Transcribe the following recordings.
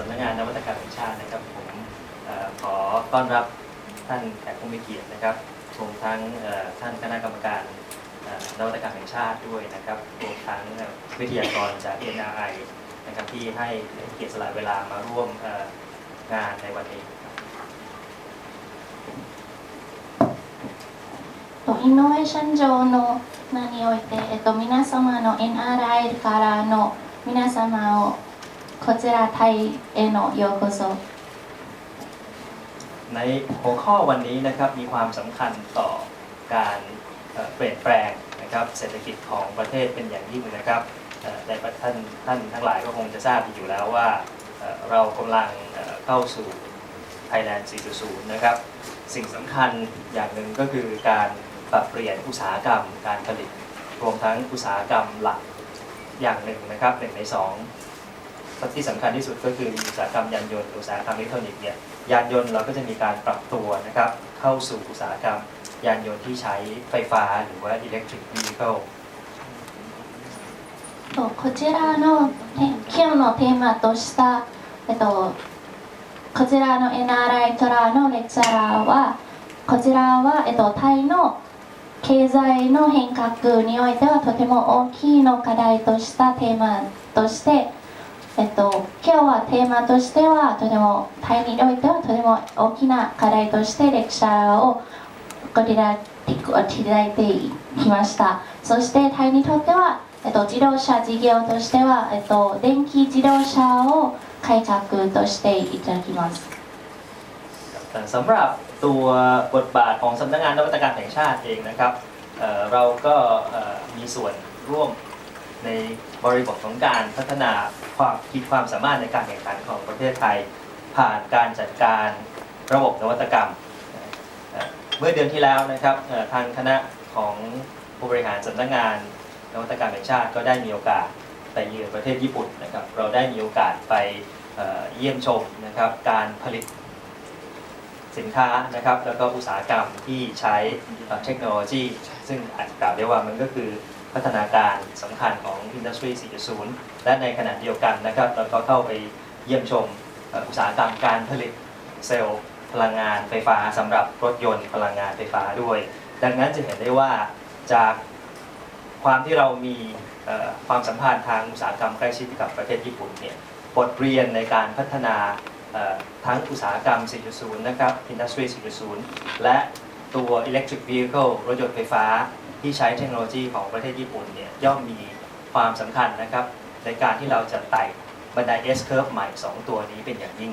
ำนักงานนวัตกรรมแห่งชาตินะครับผมขอต้อนรับท่านแขกผู้มีเกียรตินะครับรวมทั้งท่านคณะกรรมการนวัตกรรมแห่งชาติด้วยนะครับรวมทั้งวิทยากรจาก NRI นะครับที่ให้เกียรติสละเวลามาร่วมงานในวันนี้イノベーション上の名において、皆様の NRI からの皆様をこちらタイへのようこそ。ในหัวข้อวันนี้นะครับมีความสำคัญต่อการเปลี่ยนแปลงนะครับเศรษฐกิจของประเทศเป็นอย่างยิ่งนะครับแต่ท่านทั้งหลายก็คงจะทราบอยู่แล้วว่าเรากำลังเข้าสู่ Thailand 4.0 นะครับสิ่งสำคัญอย่างหนึ่งก็คือการปรับเปลี่ยนอุตสาหกรรมการผลิตรวมทั้งอุตสาหกรรมหลักอย่างหนึ่งนะครับ1 ใน 2ที่สำคัญที่สุดก็คืออุตสาหกรรมยานยนต์อุตสาหกรรมอิเล็กทรอนิกส์เนี่ยยานยนต์เราก็จะมีการปรับตัวนะครับเข้าสู่อุตสาหกรรมยานยนต์ที่ใช้ไฟฟ้าหรือว่า electric vehicle こちらの今日のテーマとした、こちらの NRI からのレクチャラーはこちらは、タイの経済の変革においてはとても大きいの課題としたテーマとして、今日はテーマとしてはとてもタイにおいてはとても大きな課題としてレクチャーをごいただいてきました。そしてタイにとっては、自動車事業としては、電気自動車を改革としていただきます。สำหรับตัวบทบาทของสำนักงานนวัตกรรมแห่งชาติเองนะครับเราก็มีส่วนร่วมในบริบทของการพัฒนาความสามารถในการแข่งขันของประเทศไทยผ่านการจัดการระบบนวัตกรรมเมื่อเดือนที่แล้วนะครับทางคณะของผู้บริหารสำนักงานนวัตกรรมแห่งชาติก็ได้มีโอกาสไปเยือนประเทศญี่ปุ่นนะครับเราได้มีโอกาสไปเยี่ยมชมนะครับการผลิตสินค้านะครับแล้วก็อุตสาหกรรมที่ใช้เทคโนโลยีซึ่งอาจจะกล่าวได้ว่ามันก็คือพัฒนาการสำคัญของ Industry 4.0 และในขณะเดียวกันนะครับเราก็เข้าไปเยี่ยมชมอุตสาหกรรมการผลิตเซลล์พลังงานไฟฟ้าสำหรับรถยนต์พลังงานไฟฟ้าด้วยดังนั้นจะเห็นได้ว่าจากความที่เรามีความสัมพันธ์ทางอุตสาหกรรมใกล้ชิดกับประเทศญี่ปุ่นเนี่ยบทเรียนในการพัฒนาทั้งอุตสาหกรรม 4.0 นะครับ Industry 4.0 และตัว Electric Vehicle รถยนต์ไฟฟ้าที่ใช้เทคโนโลยีของประเทศญี่ปุ่นเนี่ยย่อมมีความสำคัญนะครับในการที่เราจะไต่บันได S curve ใหม่2ตัวนี้เป็นอย่างยิ่ง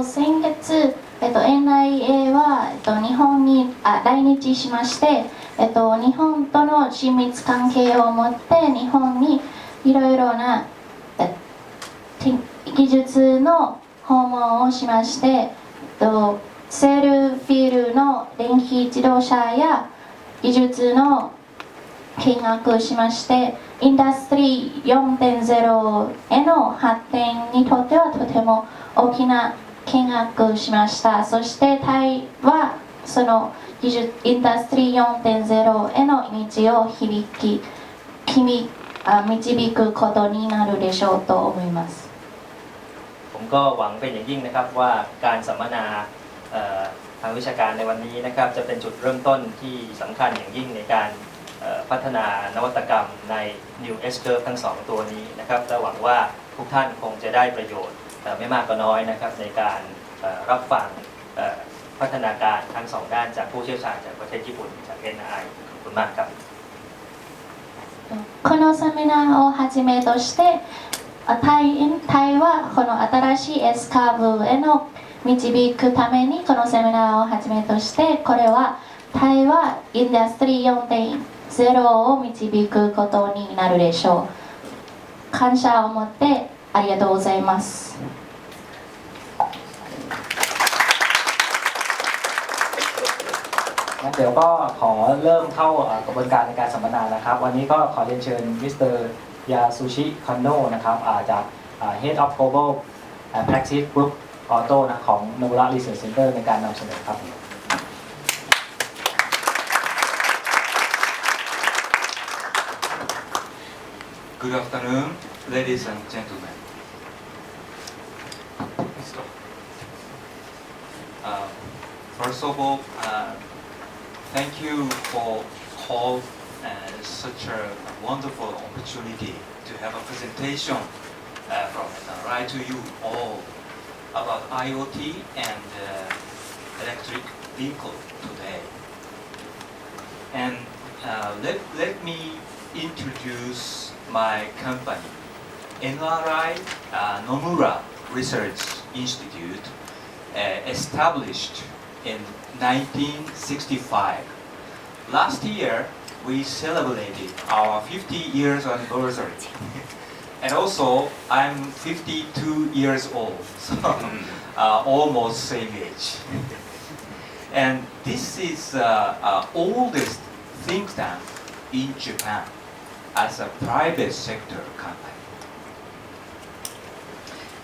先月、NIA は、日本に来日しまして、日本との親密関係を持って日本にいろいろな技術の訪問をしまして、セールフィールの電気自動車や技術の見学をしまして、インダストリー 4.0 への発展にとってはとても大きな見学をしました。そしてタイはそのインダストリー 4.0 への道を導くことになるでしょうと思います。ผมก็หวังเป็นอย่างยิ่งนะครับว่าการสัมมนาทางวิชาการในวันนี้นะครับจะเป็นจุดเริ่มต้นที่สำคัญอย่างยิ่งในการพัฒนานวัตกรรมใน New S Curve ทั้ง2ตัวนี้นะครับและหวังว่าทุกท่านคงจะได้ประโยชน์ไม่มากก็น้อยนะครับในการรับฟังพัฒนาการทั้ง2ด้านจากผู้เชี่ยวชาญจากประเทศญี่ปุ่นจาก NRI ขอบคุณมากครับこのセミナーをはじめとしてタイはこの新しい S カーブへの導くためにこのセミナーをはじめとしてこれはタイはインダストリー 4.0 を導くことになるでしょう。感謝を持ってありがとうございます。เดี๋ยวก็ขอเริ่มเข้ากระบวนการในการสัมมนานะครับวันนี้ก็ขอเรียนเชิญมิสเตอร์ยาซูชิคันโนะนะครับจาก Head of Global Practice Group Auto นะของ Nobula Research Center ในการนำเสนอครับ Good afternoon. ladies and gentlemen. First of all, thank you for call such a wonderful opportunity to have a presentation from NRI to you all about IoT and electric vehicle today. And let me introduce my company, NRI Nomura Research Institute, established in 1965. Last year, we celebrated our 50 years anniversary. And also, I'm 52 years old, so almost same age. And this is oldest think tank in Japan as a private sector company.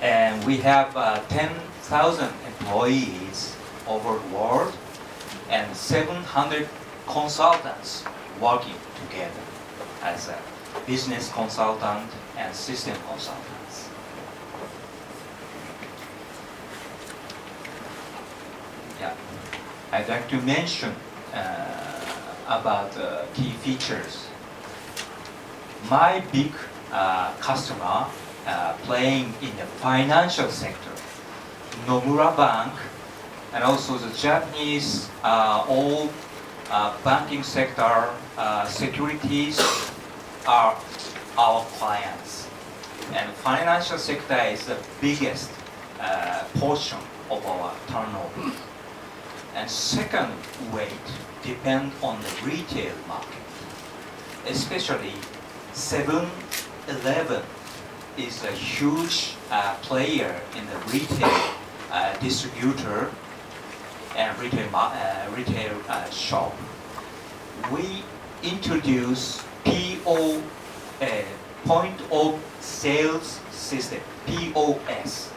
And we have 10,000 employees over the world and 700 consultants working together as a business consultant and system consultants. Yeah, I'd like to mention about key features. My big customer playing in the financial sector, Nomura Bank, and also the Japanese all banking sector securities are our clients. And financial sector is the biggest portion of our turnover. And second weight depend on the retail market. Especially 7-Eleven is a huge player in the retail distributor and retail shop. We introduce point of sales system, POS.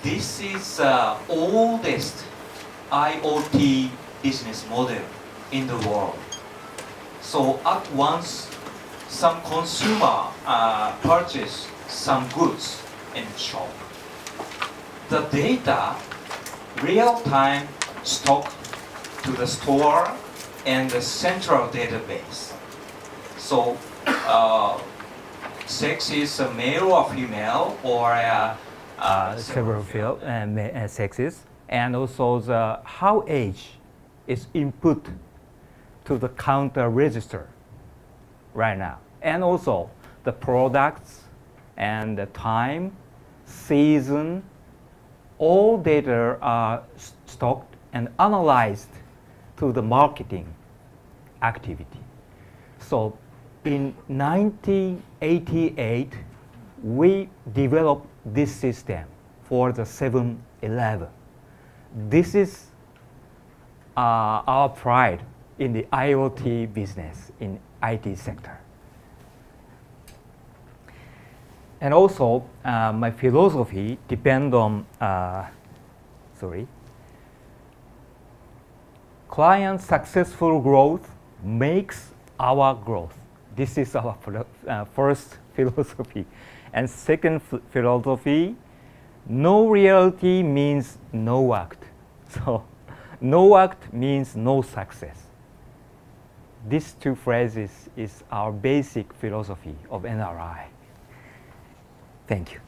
This is oldest IoT business model in the world. So at once some consumer purchase some goods in the shop, the data real-time stock to the store and the central database. So sex is a male or female or several field and sexes, and also the how age is input to the counter register right now, and also the products and the time, season, all data are stocked and analyzed to the marketing activity. So in 1988, we developed this system for the 7-Eleven. This is our pride in the IoT business in IT sector. And also, my philosophy depends on, client successful growth makes our growth. This is our first philosophy. And second philosophy, no reality means no act. So no act means no success. These two phrases is our basic philosophy of NRI. Thank you.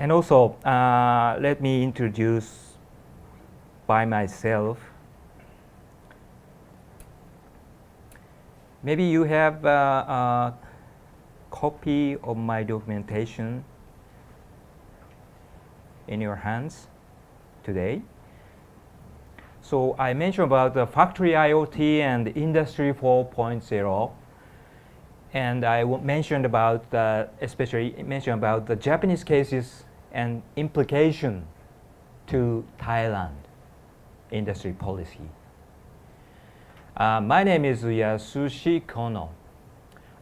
And also, let me introduce by myself. Maybe you have a copy of my documentation in your hands today. So I mentioned about the factory IoT and Industry 4.0. And I mentioned about, especially mentioned about the Japanese cases and implication to Thailand industry policy. My name is Yasushi Kono.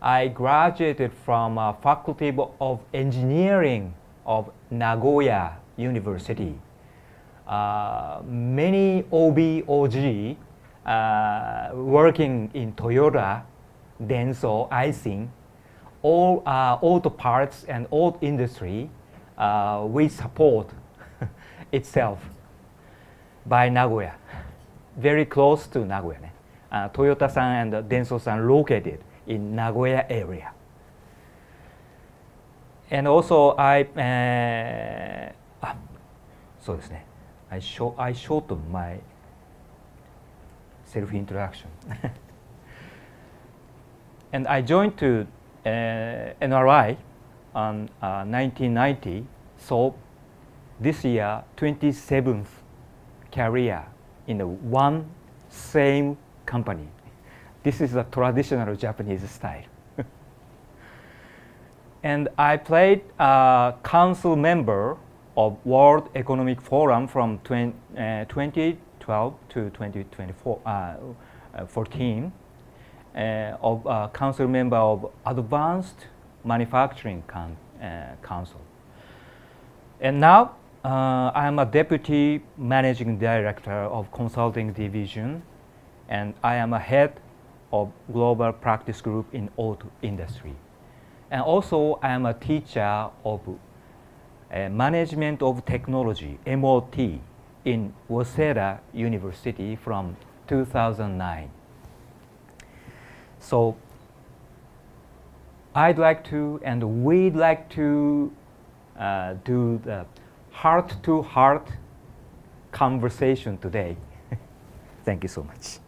I graduated from Faculty of Engineering of Nagoya University. Many OB, OG working in Toyota, Denso, Aisin, all auto parts and auto industry we support itself by Nagoya, very close to Nagoya. Toyota-san and Denso-san located in Nagoya area. And also I shortened my self-introduction. And I joined to NRI on 1990, so this year 27th career in the one same company. This is a traditional Japanese style. And I played council member of World Economic Forum from 2012 to 2014, of council member of Advanced Manufacturing Council. And now I am a deputy managing director of consulting division, and I am a head of global practice group in auto industry. And also I am a teacher of management of technology, MOT, in Waseda University from 2009. So I'd like to, and we'd like to do the heart-to-heart conversation today. Thank you so much.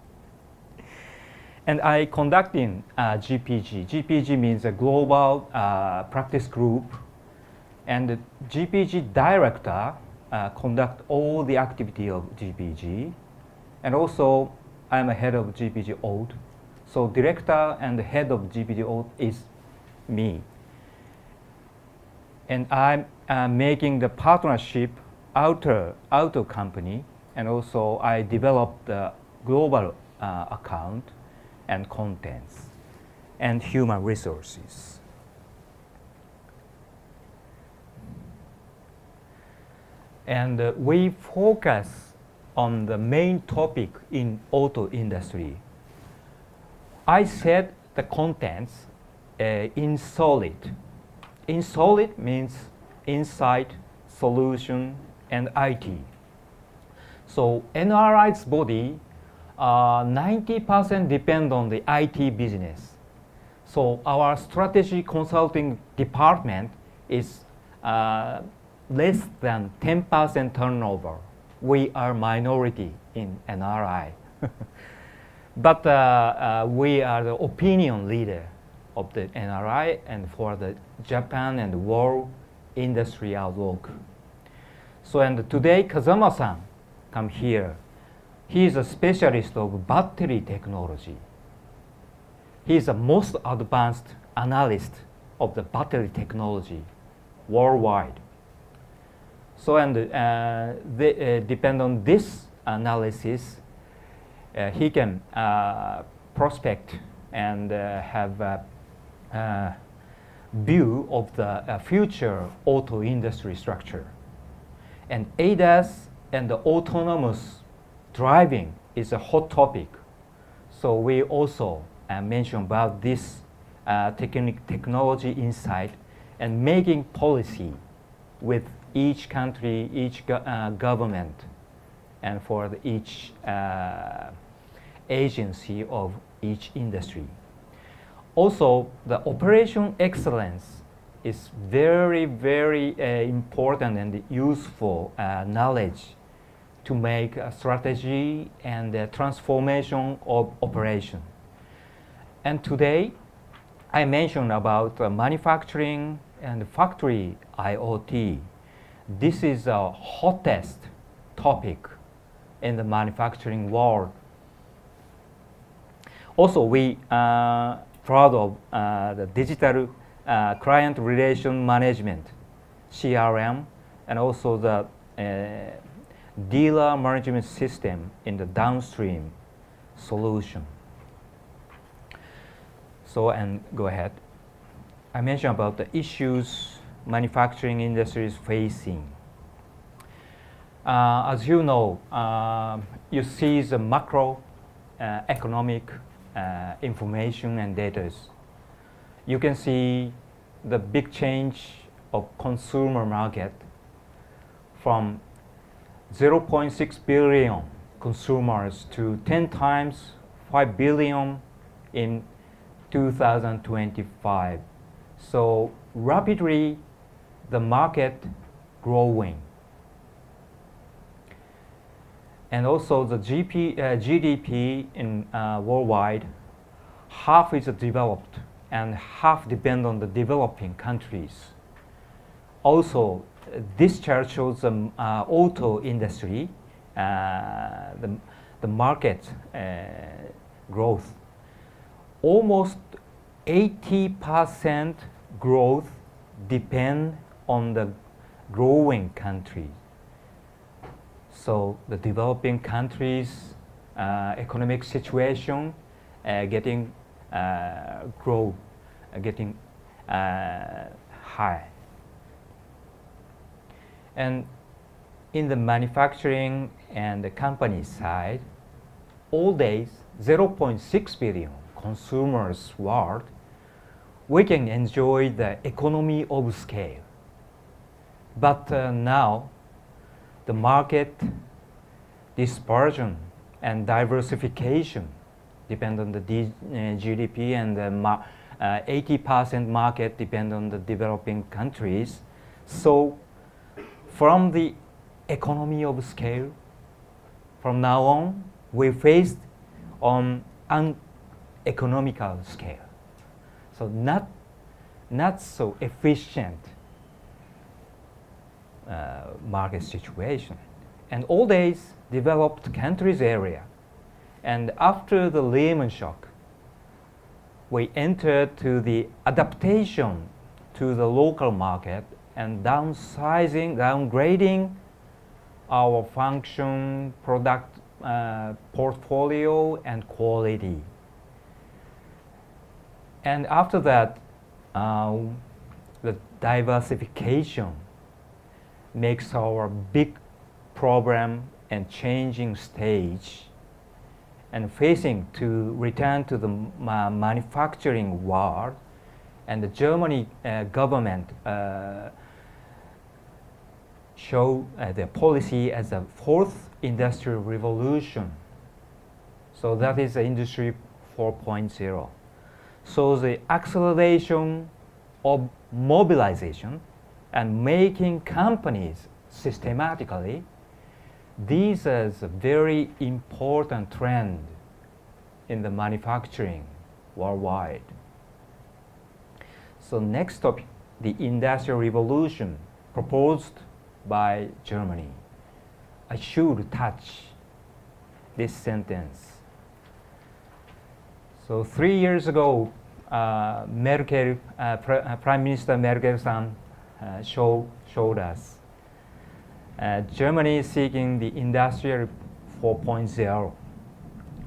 And I conducting GPG. GPG means a global practice group, and the GPG director conduct all the activity of GPG, and also I'm a head of GPG Old. So director and the head of GPG Old is me. And I'm making the partnership outer company, and also I developed the global account and contents and human resources. And we focus on the main topic in auto industry. I said the contents in solid. In solid means insight, solution, and IT. So NRI's body, 90% depend on the IT business. So our strategy consulting department is less than 10% turnover. We are minority in NRI. But we are the opinion leader of the NRI and for the Japan and world industry outlook. So and today Kazama-san come here. He is a specialist of battery technology. He is the most advanced analyst of the battery technology worldwide. So and they depend on this analysis, he can prospect and have a view of the future auto industry structure. And ADAS and the autonomous driving is a hot topic. So we also mention about this technology insight and making policy with each country, each government, and for each agency of each industry. Also, the operation excellence is very, very important and useful knowledge to make a strategy and the transformation of operation. And today, I mentioned about manufacturing and factory IoT. This is the hottest topic in the manufacturing world. Also, we are proud of the digital client relation management, CRM, and also the dealer management system in the downstream solution. So, and go ahead. I mentioned about the issues manufacturing industry is facing. As you know, you see the macro economic information and data. you can see the big change of consumer market from 0.6 billion consumers to 10 times 5 billion in 2025. So rapidly the market growing. And also the GDP in worldwide, half is developed and half depend on the developing countries. Also, this chart shows the auto industry, the market growth. Almost 80% growth depend on the growing countries. So the developing countries' economic situation getting getting high. And in the manufacturing and the company side, all days 0.6 billion consumers world, we can enjoy the economy of scale. But now the market dispersion and diversification depend on the GDP, and the 80% market depend on the developing countries. So from the economy of scale, from now on, we faced on uneconomical scale. So not so efficient market situation. And all days developed countries area. And after the Lehman shock, we entered to the adaptation to the local market and downgrading our function, product portfolio and quality. And after that, the diversification makes our big problem and changing stage, and facing to return to the manufacturing world. And the Germany government show the policy as a fourth industrial revolution. So that is the industry 4.0. So the acceleration of mobilization and making companies systematically, these is a very important trend in the manufacturing worldwide. So next topic, the industrial revolution proposed by Germany. I should touch this sentence. So 3 years ago, Merkel, Prime Minister Merkel-san showed us Germany is seeking the Industrial 4.0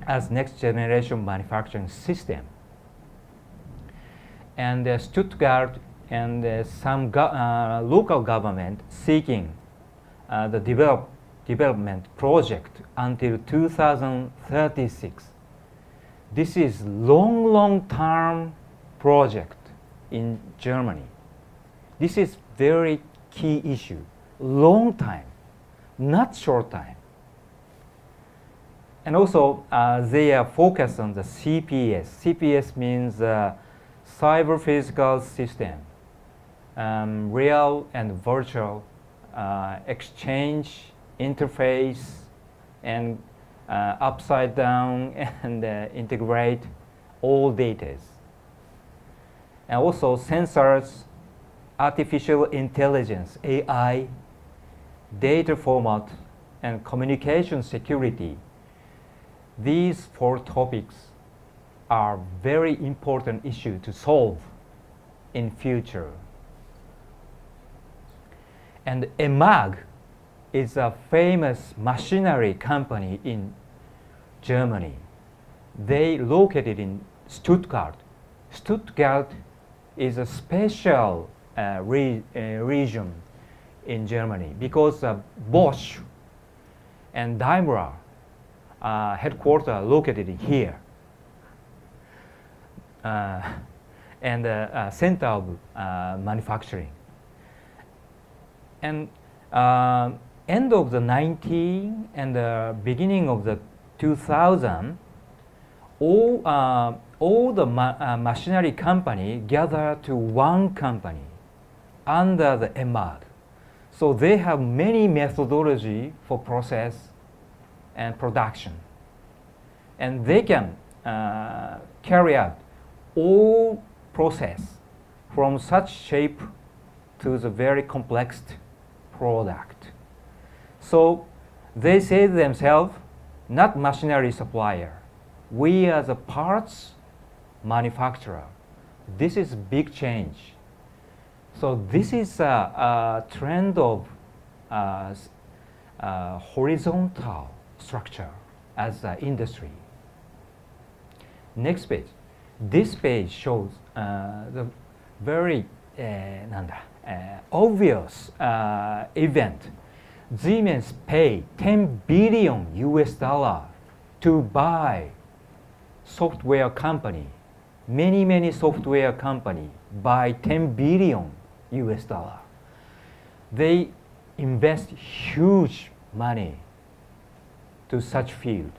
as next generation manufacturing system. And Stuttgart and some local government seeking the development project until 2036. This is long term project in Germany. This is very key issue. Long time, not short time. And also they are focused on the CPS. CPS means cyber physical system, real and virtual exchange interface, and upside down and integrate all data. And also sensors, artificial intelligence, AI, data format, and communication security. These 4 topics are very important issue to solve in future. And EMAG is a famous machinery company in Germany. They located in Stuttgart. Stuttgart is a special region in Germany because Bosch and Daimler headquarters located here. and center of manufacturing. And end of the 19 and the beginning of the 2000, all the machinery company gathered to one company under the MR. So they have many methodology for process and production. And they can carry out all process from such shape to the very complex product. So they say to themselves, not machinery supplier, we are the parts manufacturer. This is big change. So this is a trend of horizontal structure as an industry. Next page. This page shows the very obvious event. Siemens paid 10 billion US dollar to buy software company. Many software company buy 10 billion US dollar. They invest huge money to such field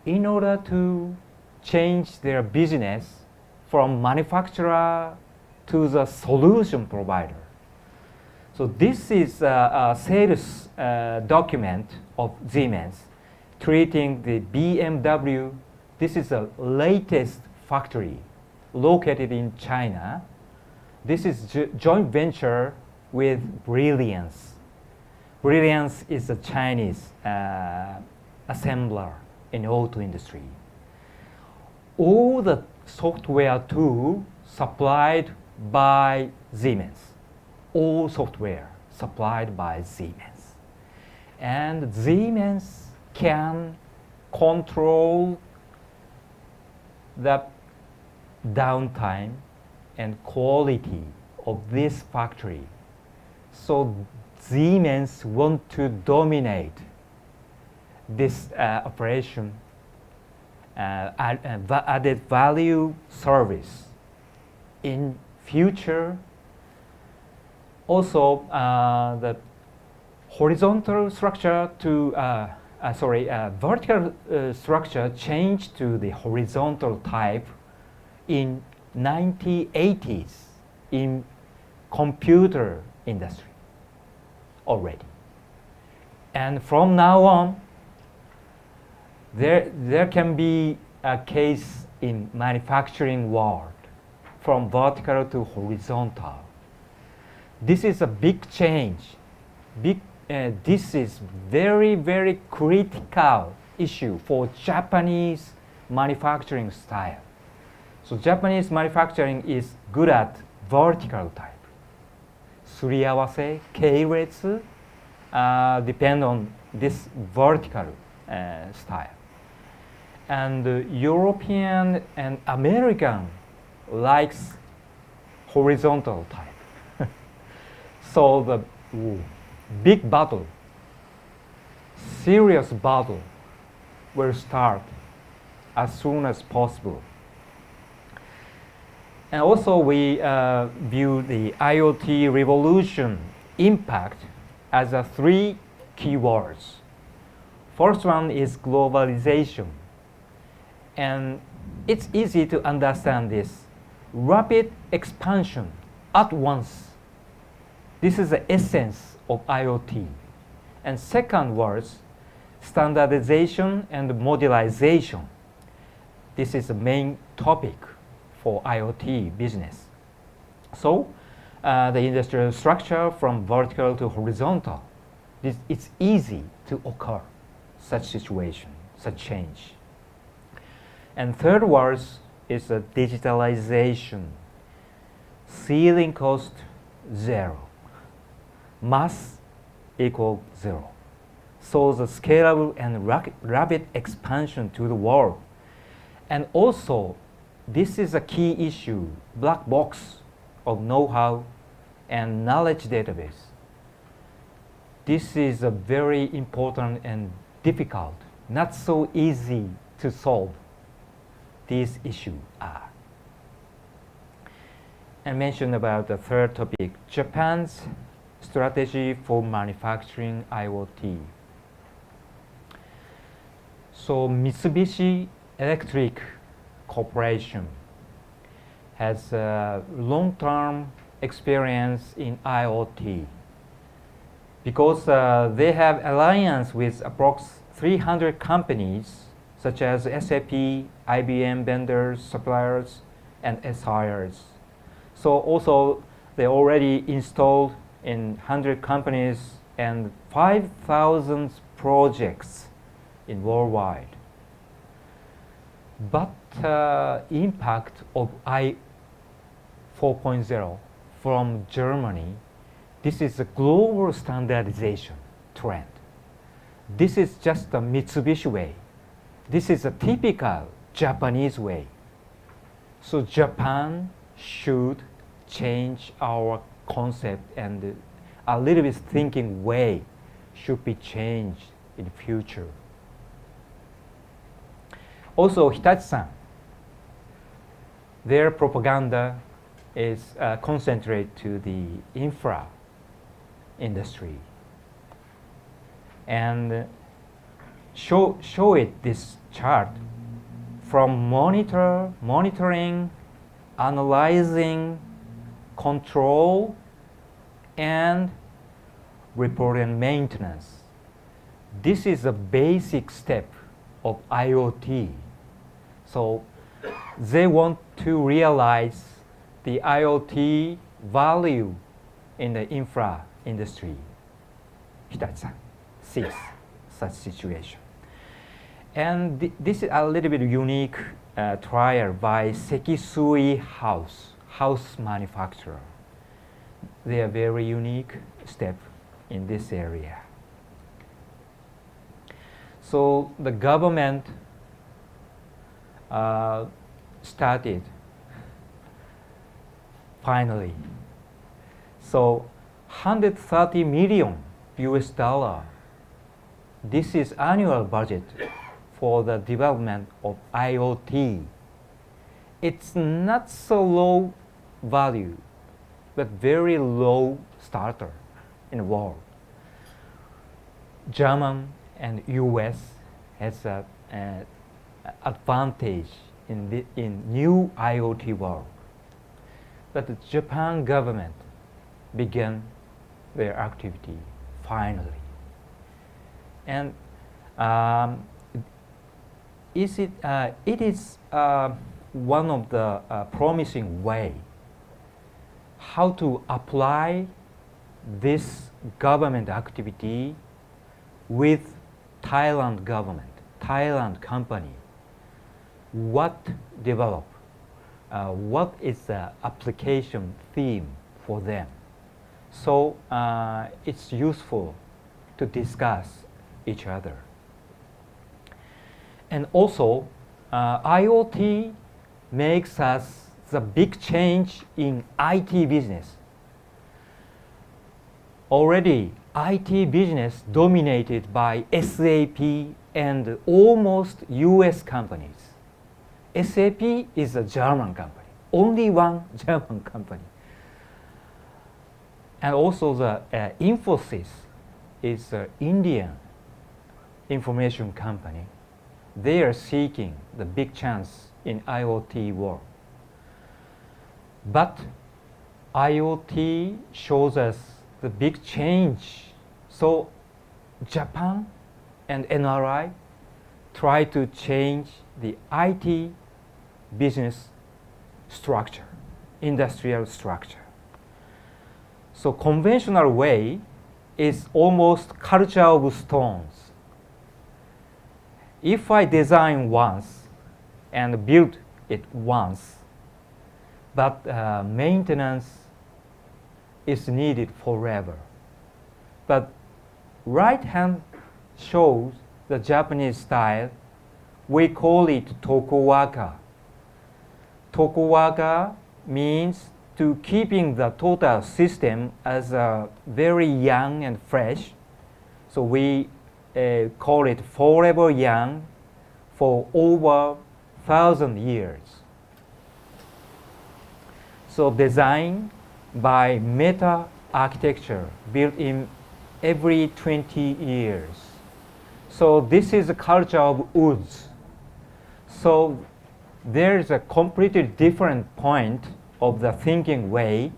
in order to change their business from manufacturer to the solution provider. So this is a sales document of Siemens treating the BMW. This is the latest factory located in China. This is joint venture with Brilliance. Brilliance is a Chinese assembler in auto industry. All the software tools supplied by Siemens. All software supplied by Siemens. And Siemens can control the downtime and quality of this factory. So Siemens want to dominate this operation, added value service in future. Also, the horizontal structure to vertical structure changed to the horizontal type in 1980s in computer industry already. And from now on, there can be a case in manufacturing world from vertical to horizontal. This is a big change. This is very critical issue for Japanese manufacturing style. So Japanese manufacturing is good at vertical type. すり合わせ、系列 depend on this vertical style. And European and American likes horizontal type. So the big battle, serious battle will start as soon as possible. And also we view the IoT revolution impact as a 3 keywords. First one is globalization. And it's easy to understand this. Rapid expansion at once. This is the essence of IoT. And second was standardization and modularization. This is the main topic for IoT business. So the industrial structure from vertical to horizontal, it's easy to occur such situation, such change. And third was is the digitalization. Ceiling cost 0. Mass equal 0. So the scalable and rapid expansion to the world. And also, this is a key issue, black box of know-how and knowledge database. This is a very important and difficult, not so easy to solve. These issues are. and mention about the third topic, Japan's strategy for manufacturing IoT. So Mitsubishi Electric Corporation has a long-term experience in IoT because they have alliance with approx 300 companies such as SAP, IBM vendors, suppliers, and SIers. So also they already installed in 100 companies and 5,000 projects in worldwide. But impact of I 4.0 from Germany, this is a global standardization trend. This is just the Mitsubishi way. This is a typical Japanese way. So Japan should change our concept, and a little bit thinking way should be changed in the future. Also, Hitachi-san, their propaganda is concentrated to the infra industry, and show it this chart from monitoring, analyzing, control, and report and maintenance. This is a basic step of IoT. So they want to realize the IoT value in the infra industry. Hitachi-san sees such situation. And this is a little bit unique trial by Sekisui house manufacturer. They are very unique step in this area. So the government started finally. So 130 million US dollar. This is annual budget for the development of IoT. It's not so low value, but very low starter in the world. German and US has an advantage in new IoT world. But the Japan government began their activity finally. And it is one of the promising way how to apply this government activity with Thailand government, Thailand company. What develop? What is the application theme for them? So it's useful to discuss each other. And also, IoT makes us the big change in IT business. Already, IT business dominated by SAP and almost US companies. SAP is a German company, only one German company. And also the Infosys is an Indian information company. They are seeking the big chance in IoT world. But IoT shows us the big change. So Japan and NRI try to change the IT business structure, industrial structure. So conventional way is almost culture of stones. If I design once and build it once, but maintenance is needed forever. But right hand shows the Japanese style. We call it tokuwaka. Tokuwaka means to keeping the total system as very young and fresh. So we call it forever young for over 1,000 years. So designed by meta architecture built in every 20 years. So this is a culture of woods. So there is a completely different point of the thinking way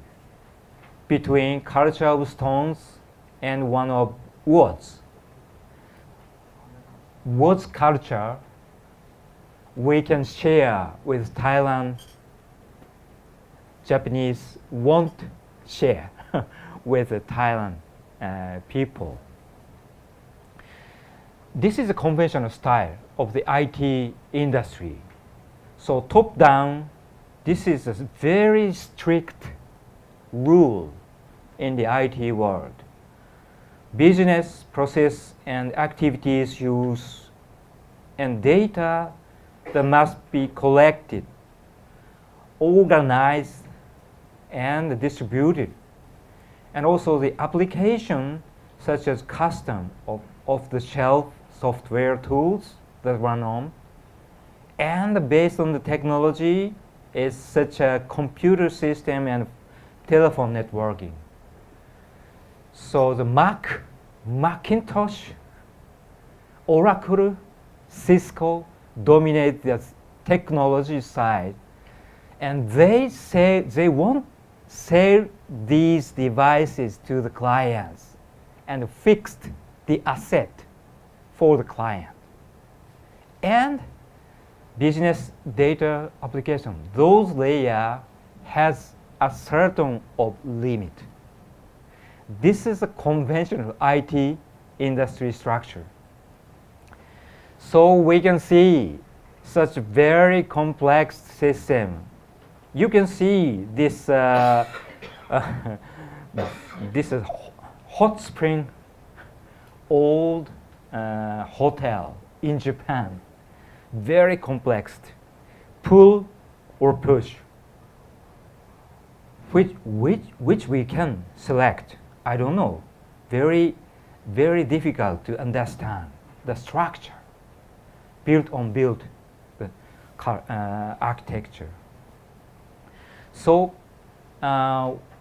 between culture of stones and one of woods. Woods culture we can share with Thailand. Japanese won't share with the Thailand people. This is a conventional style of the IT industry. So top down, this is a very strict rule in the IT world. Business process and activities use and data that must be collected, organized, and distributed. And also the application such as custom off-the-shelf software tools that run on, and based on the technology is such a computer system and telephone networking. So the Macintosh, Oracle, Cisco dominate the technology side, and they say they won't sell these devices to the clients and fixed the asset for the client. And business data application, those layer has a certain of limit. This is a conventional IT industry structure. So we can see such a very complex system. You can see this this is hot spring old hotel in Japan. Very complex. Pull or push. Which we can select. I don't know. Very difficult to understand the structure built the architecture. So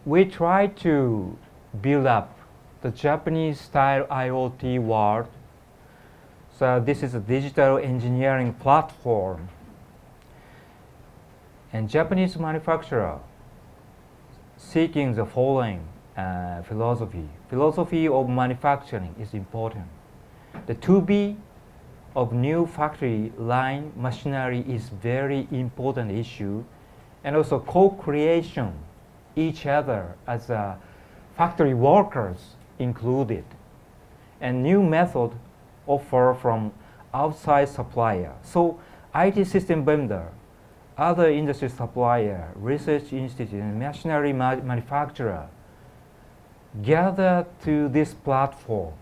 we try to build up the Japanese style IoT world. So this is a digital engineering platform, and Japanese manufacturer seeking the following philosophy. Philosophy of manufacturing is important. The to-be of new factory line machinery is very important issue, and also co-creation each other as factory workers included, and new method offer from outside supplier. So IT system vendor, other industry supplier, research institute, and machinery manufacturer gather to this platform.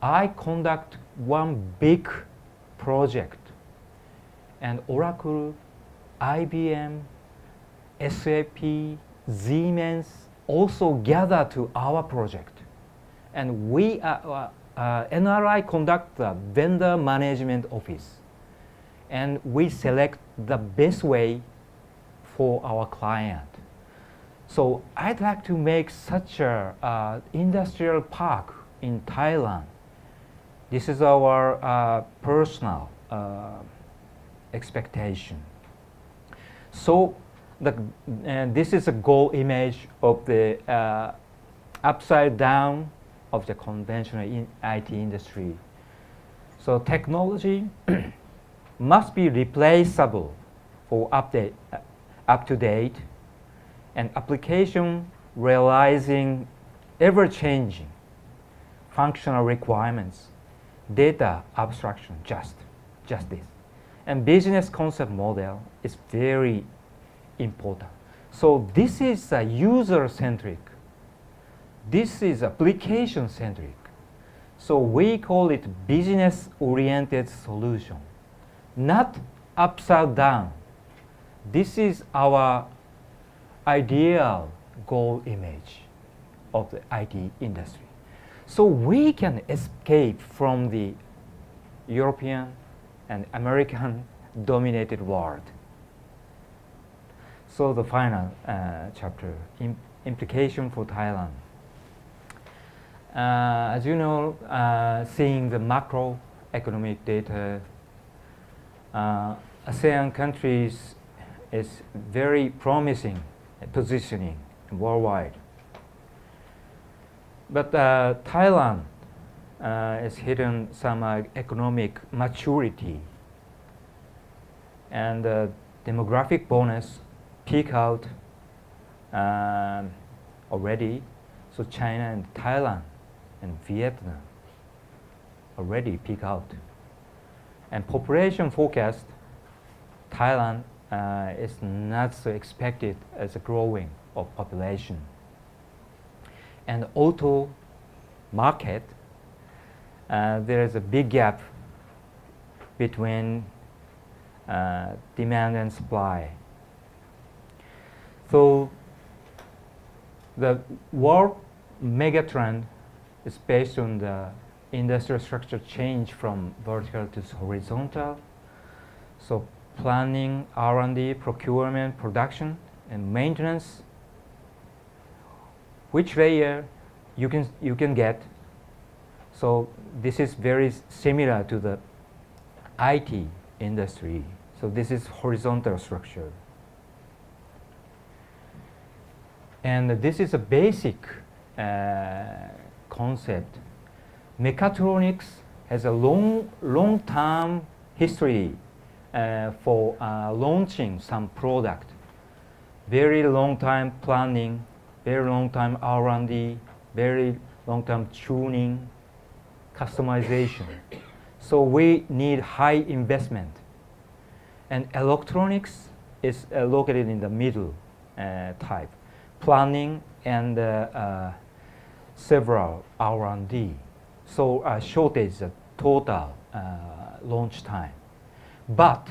I conduct one big project, and Oracle, IBM, SAP, Siemens also gather to our project, and we NRI conduct the vendor management office, and we select the best way for our client. So I'd like to make such a industrial park in Thailand. This is our personal expectation. So this is a goal image of the upside down of the conventional IT industry. So technology must be replaceable for up to date, and application realizing ever-changing functional requirements, data abstraction, just this. And business concept model is very important. So this is a user-centric. This is application-centric. So we call it business-oriented solution, not upside down. This is our ideal goal image of the IT industry. So we can escape from the European and American dominated world. So the final chapter, implication for Thailand. As you know, seeing the macroeconomic data, ASEAN countries is very promising positioning worldwide. But Thailand is hitting some economic maturity, and demographic bonus peak out already. So China and Thailand and Vietnam already peak out. And population forecast, Thailand is not so expected as a growing of population. And auto market, there is a big gap between demand and supply. So the world megatrend is based on the industrial structure change from vertical to horizontal. So planning, R&D, procurement, production, and maintenance, which layer you can get. So this is very similar to the IT industry. So this is horizontal structure. And this is a basic concept. Mechatronics has a long-term history for launching some product. Very long time planning, very long time R&D, very long time tuning, customization. So we need high investment. And electronics is located in the middle type. Planning and several R&D. So shortage the total launch time. But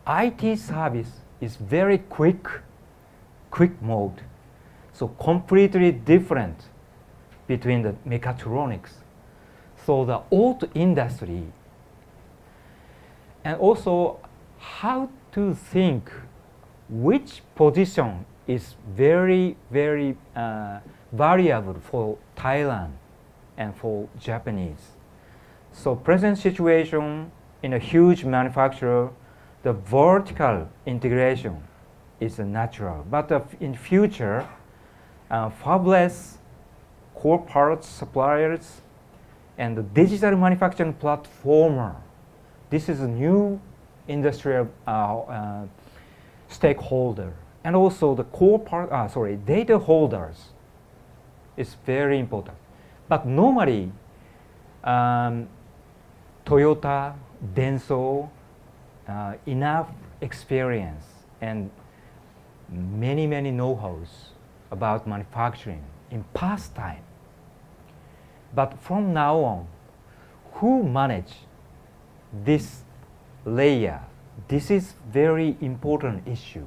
IT service is very quick mode. So completely different between the mechatronics. So the auto industry, and also how to think which position is very variable for Thailand and for Japanese. So present situation in a huge manufacturer, the vertical integration is natural. But in future, fabless core parts suppliers and the digital manufacturing platformer, this is a new industrial stakeholder. And also the core part, data holders is very important. But normally, Toyota, Denso, enough experience and many know-hows about manufacturing in past time. But from now on, who manage this layer? This is very important issue.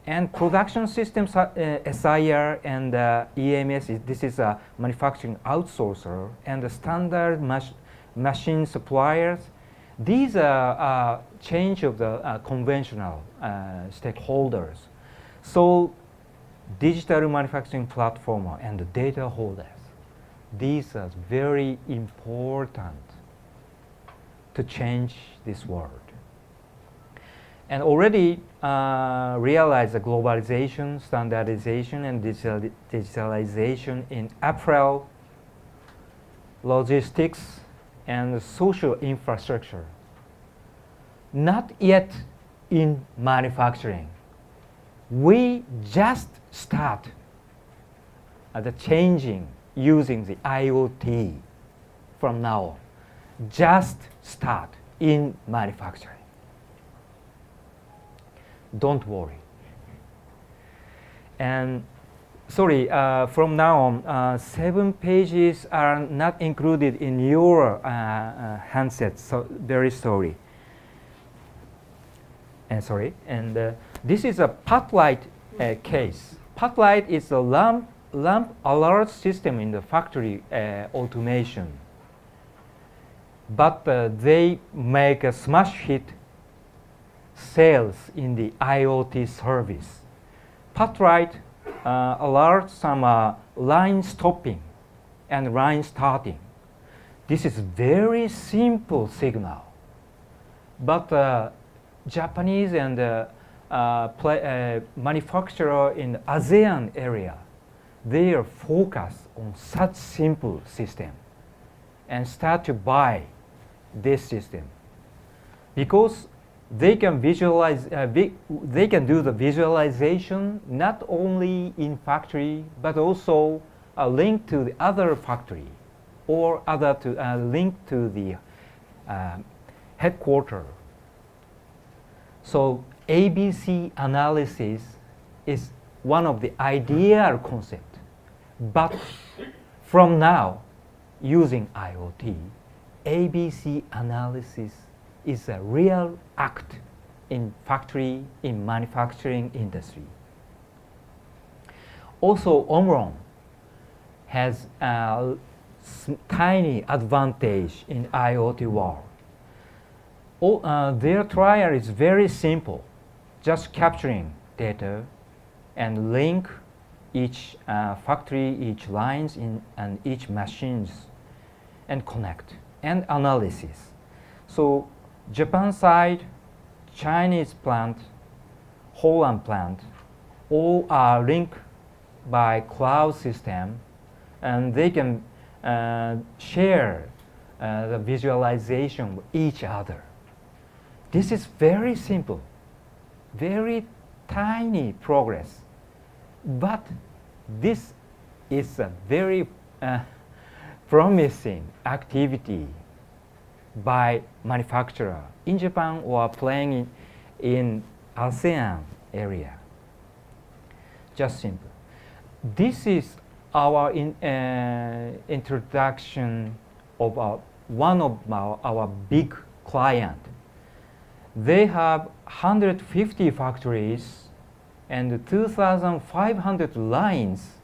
And production systems, SIR and EMS, this is a manufacturing outsourcer, and the standard machine suppliers. These are change of the conventional stakeholders. So digital manufacturing platform and the data holders, these are very important to change this world. And already realize the globalization, standardization, and digitalization in apparel, logistics, and social infrastructure. Not yet in manufacturing. We just start the changing using the IoT from now on. Just start in manufacturing. Don't worry. And sorry, from now on, 7 pages are not included in your handset, so very sorry. And sorry, and this is a Spotlight case. Spotlight is a lamp alert system in the factory automation. But they make a smash hit sales in the IoT service. Patright alerts some line stopping and line starting. This is very simple signal, but Japanese and manufacturer in ASEAN area, they are focused on such simple system and start to buy this system because they can visualize, they can do the visualization not only in factory but also a link to the other factory or other to link to the headquarters. So ABC analysis is one of the ideal concept, but from now using IoT, ABC analysis is a real act in factory, in manufacturing industry. Also, Omron has a tiny advantage in IoT world. Their trial is very simple, just capturing data and link each factory, each lines and each machines and connect and analysis. So Japan side, Chinese plant, Holland plant, all are linked by cloud system, and they can share the visualization with each other. This is very simple, very tiny progress, but this is a very promising activity by manufacturer in Japan or playing in ASEAN area. Just simple. This is our introduction of one of our big client. They have 150 factories and 2,500 lines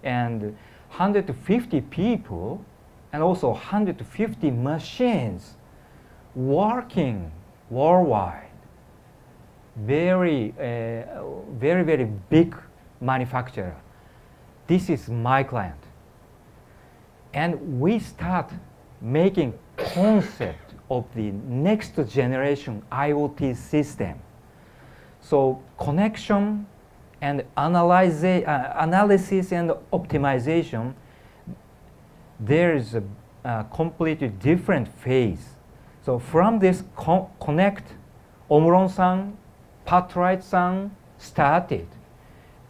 and 150 people and also 150 machines working worldwide. Very, very big manufacturer. This is my client. And we start making concept of the next generation IoT system. So connection and analysis and optimization, there is a completely different phase. So from this connect, Omron-san, Patright-san started.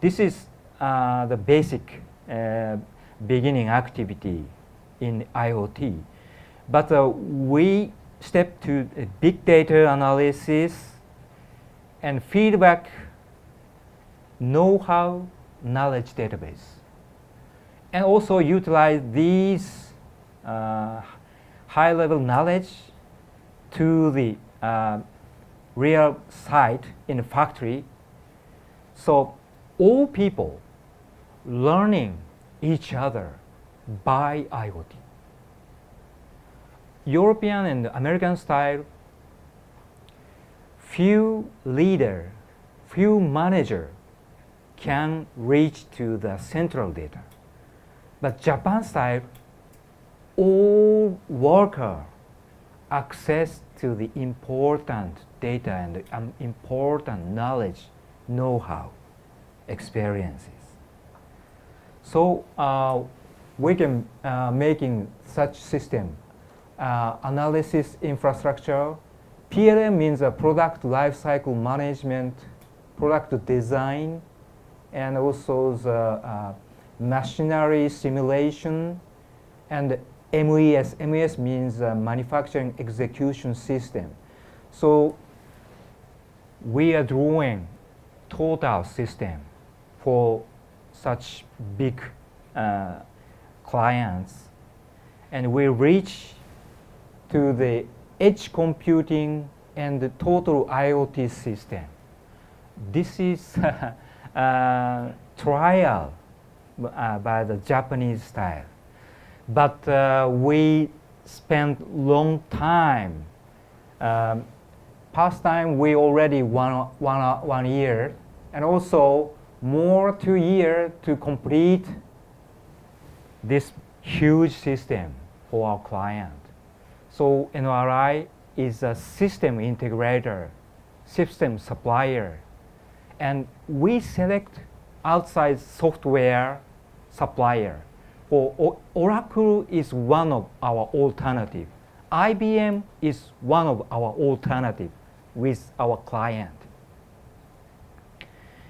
This is the basic beginning activity in IoT. But we step to big data analysis and feedback, know-how, knowledge database. And also utilize these high-level knowledge to the real site in the factory. So all people learning each other by IoT. European and American style, few leader, few manager can reach to the central data. But Japan style, all worker access to the important data and important knowledge, know-how, experiences. So we can making such system analysis infrastructure. PLM means a product lifecycle management, product design, and also the machinery simulation, and MES. MES means manufacturing execution system. So we are drawing total system for such big clients, and we reach to the edge computing and the total IoT system. This is trial by the Japanese style, but we spent long time. Past time we already one year, and also more 2 years to complete this huge system for our client. So NRI is a system integrator, system supplier, and we select outside software supplier. Oracle is one of our alternative. IBM is one of our alternative with our client.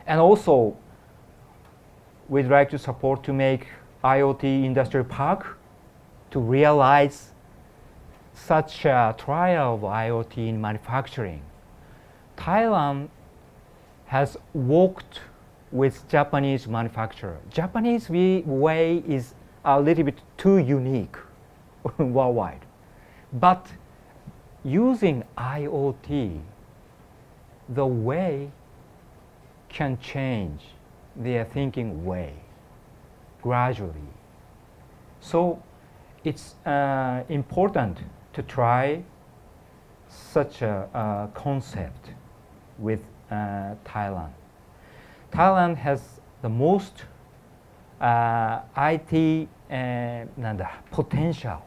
And also, we'd like to support to make IoT industry park to realize such a trial of IoT in manufacturing. Thailand has worked with Japanese manufacturer. Japanese way is a little bit too unique worldwide. But using IoT, the way can change their thinking way gradually. So it's important to try such a concept with Thailand. Thailand has the most IT potential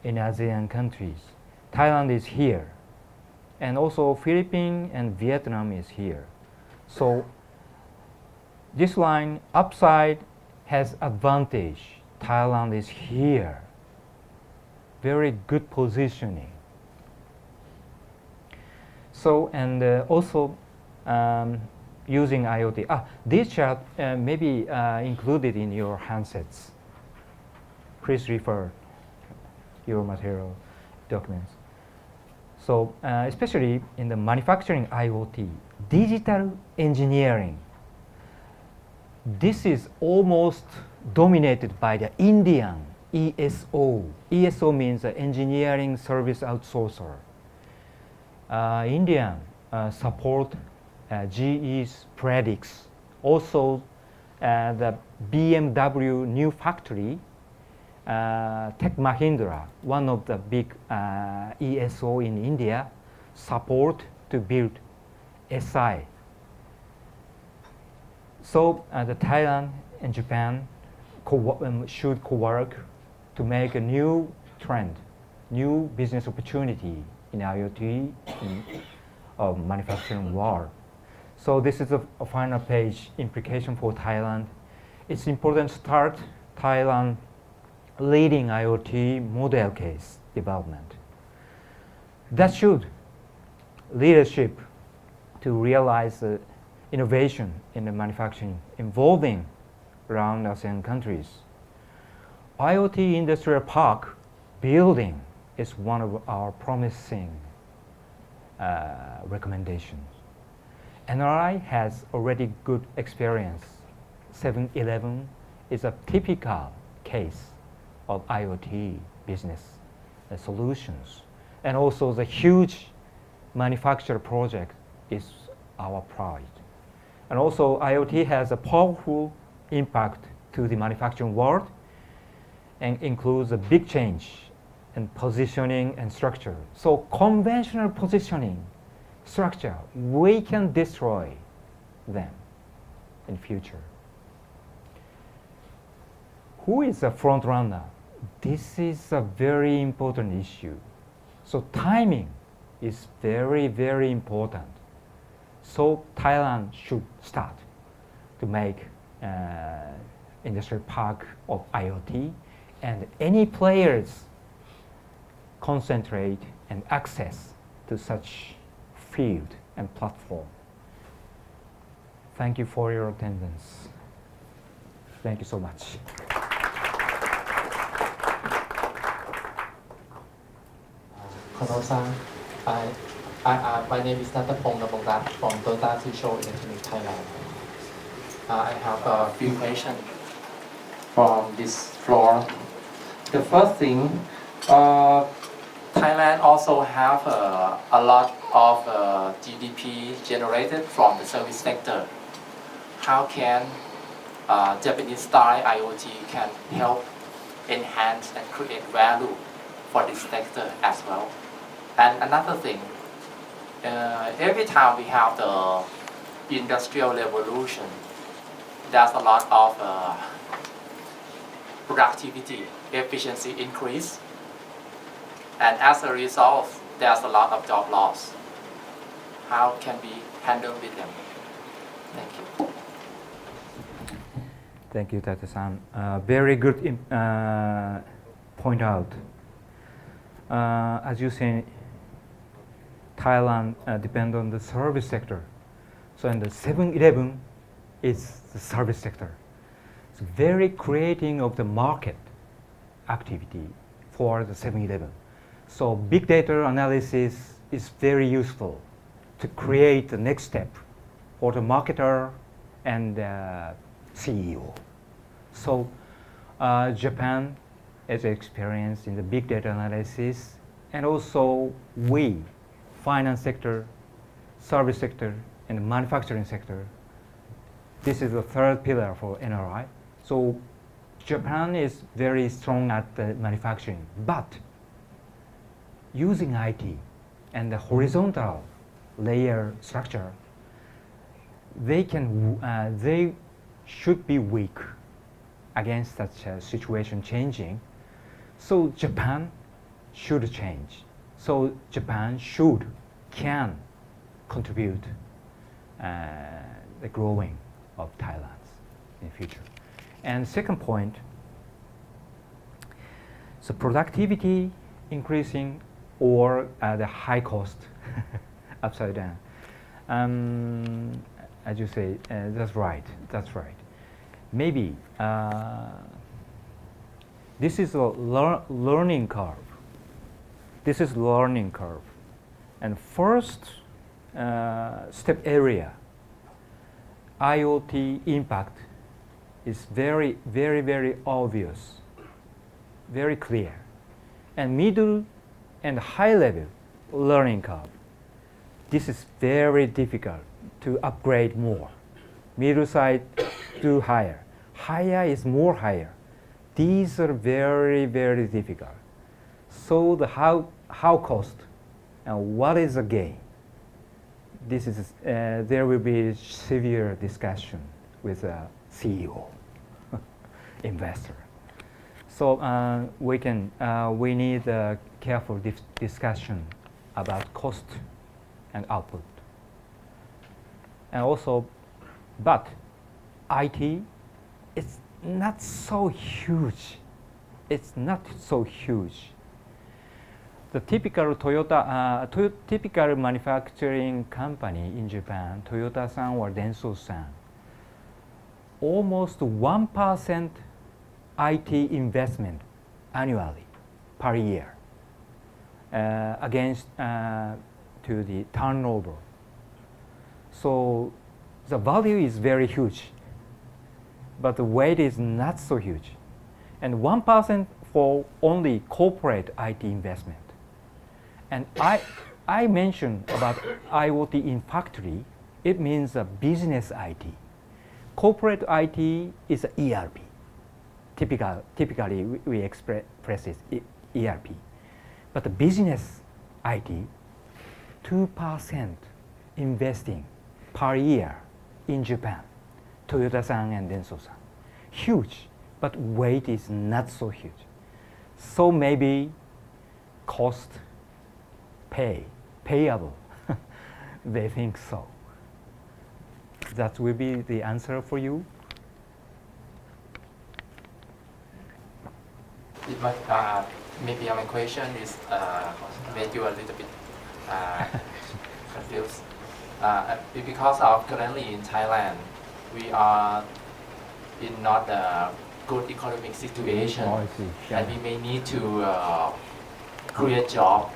in ASEAN countries. Thailand is here, and also Philippines and Vietnam is here. So this line upside has advantage. Thailand is here. Very good positioning. So, and also using IoT. This chart may be included in your handsets. Please refer your material documents. So, especially in the manufacturing IoT, digital engineering, this is almost dominated by the Indian ESO. ESO means engineering service outsourcer. Indian support GE's Predix. Also, the BMW new factory, Tech Mahindra, one of the big ESO in India, support to build SI. So the Thailand and Japan should co-work to make a new trend, new business opportunity in IoT in manufacturing world. So this is a final page implication for Thailand. It's important to start Thailand leading IoT model case development. That should leadership to realize innovation in the manufacturing involving around ASEAN countries. IoT industrial park building is one of our promising recommendations. NRI has already good experience. 7-Eleven is a typical case of IoT business solutions. And also the huge manufacturer project is our pride. And also IoT has a powerful impact to the manufacturing world and includes a big change in positioning and structure. So conventional positioning structure, we can destroy them in future. Who is a front runner? This is a very important issue. So timing is very, very important. So Thailand should start to make industrial park of IoT, and any players concentrate and access to such field and platform. Thank you for your attendance. Thank you so much. Kono-san, my name is Natapong Namongrat from Toyota Tsusho Electronic Thailand. I have a few questions from this floor. The first thing, Thailand also have a lot of GDP generated from the service sector. How can Japanese style IoT can help enhance and create value for this sector as well? And another thing, every time we have the industrial revolution, there's a lot of productivity, efficiency increase, and as a result, there's a lot of job loss. How can we handle with them? Thank you. Thank you, Tata-san. Very good point out. As you say, Thailand depends on the service sector. So, and the 7-Eleven is the service sector. It's very creating of the market activity for the 7-Eleven. So, big data analysis is very useful to create the next step for the marketer and CEO. So, Japan has experience in the big data analysis, and also we, finance sector, service sector, and manufacturing sector. This is the third pillar for NRI. So, Japan is very strong at the manufacturing, but using IT and the horizontal layer structure, they should be weak against such a situation changing. So Japan should change. So Japan can contribute the growing of Thailand in the future. And second point, so productivity increasing or the high cost upside down. As you say, that's right. Maybe this is a learning curve. And first step area, IoT impact is very, very, very obvious, very clear. And middle and high level learning curve, this is very difficult to upgrade more. Middle side to higher. Higher is more higher. These are very, very difficult. So the how cost and what is the gain? This is there will be severe discussion with a CEO, investor. So we need a careful discussion about cost and output. And also, but IT is not so huge. It's not so huge. The typical typical manufacturing company in Japan, Toyota-san or Denso-san, almost 1% IT investment annually per year against to the turnover. So the value is very huge, but the weight is not so huge. And 1% for only corporate IT investment. And I mentioned about IoT in factory, it means a business IT. Corporate IT is ERP. Typically we express it ERP. But the business IT, 2% investing per year in Japan, Toyota-san and Denso-san. Huge, but weight is not so huge. So maybe cost, payable, they think so. That will be the answer for you. Maybe my question is made you a little bit confused. Because of currently in Thailand, we are in not a good economic situation, and we may need to create job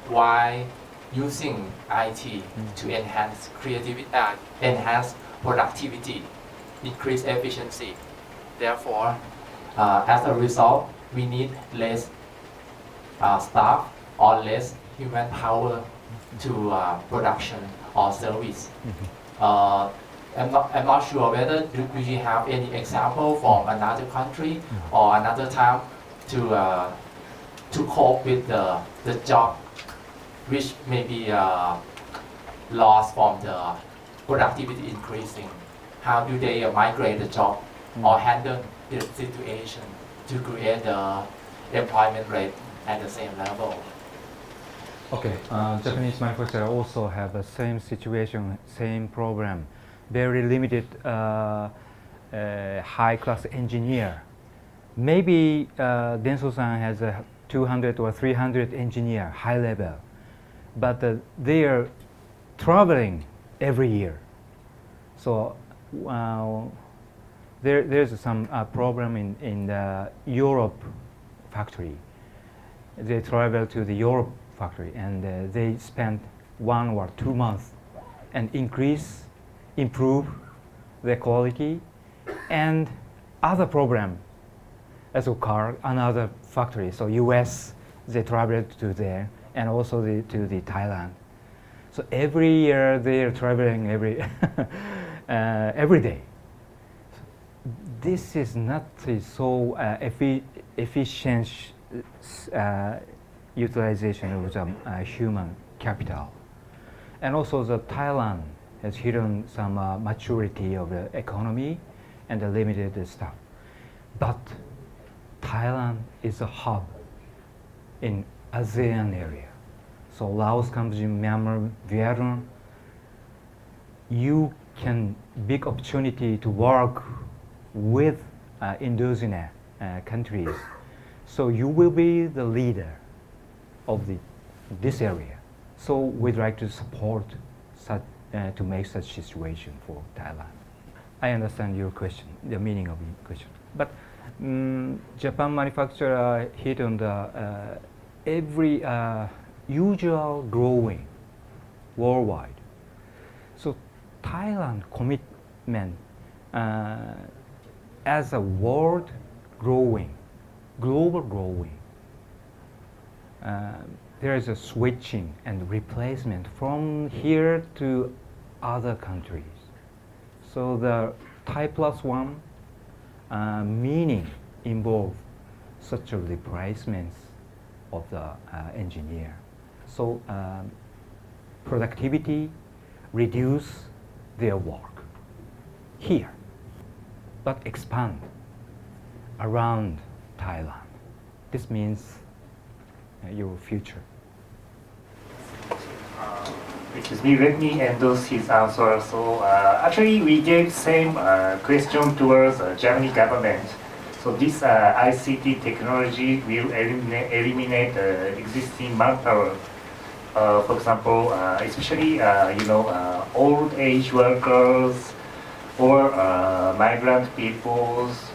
while using IT to enhance creativity, enhance productivity, increase efficiency. Therefore, as a result, we need less staff or less human power to production or service. I'm not sure whether do you have any example from another country or another time to cope with the job which may be lost from the productivity increasing, how do they migrate the job or handle the situation to create the employment rate at the same level? Okay, Japanese manufacturers also have the same situation, same problem. Very limited high-class engineer. Maybe Denso-san has a 200 or 300 engineer, high level, but they are traveling every year. So there's some problem in the Europe factory. They travel to the Europe factory and they spend 1 or 2 months and improve the quality and other problem as a car, another factory. So US, they travel to there and also to the Thailand. So every year they are traveling every day. This is not so efficient utilization of the human capital. And also the Thailand has hidden some maturity of the economy and the limited stuff. But Thailand is a hub in ASEAN area. So Laos, Cambodia, Myanmar, Vietnam, you can big opportunity to work with indigenous countries. So you will be the leader of this area. So we'd like to support such, to make such situation for Thailand. I understand your question, the meaning of your question. But Japan manufacturer hit on the every usual growing worldwide. So Thailand commitment as a world growing, global growing, there is a switching and replacement from here to other countries. So the Thai +1 meaning involve such a replacement of the engineer. So productivity reduce their work here, but expand around Thailand. This means your future. Excuse me, let me endorse his answer. So actually we gave same question towards Japanese government. So this ICT technology will eliminate existing manpower. For example, especially old age workers or migrant peoples.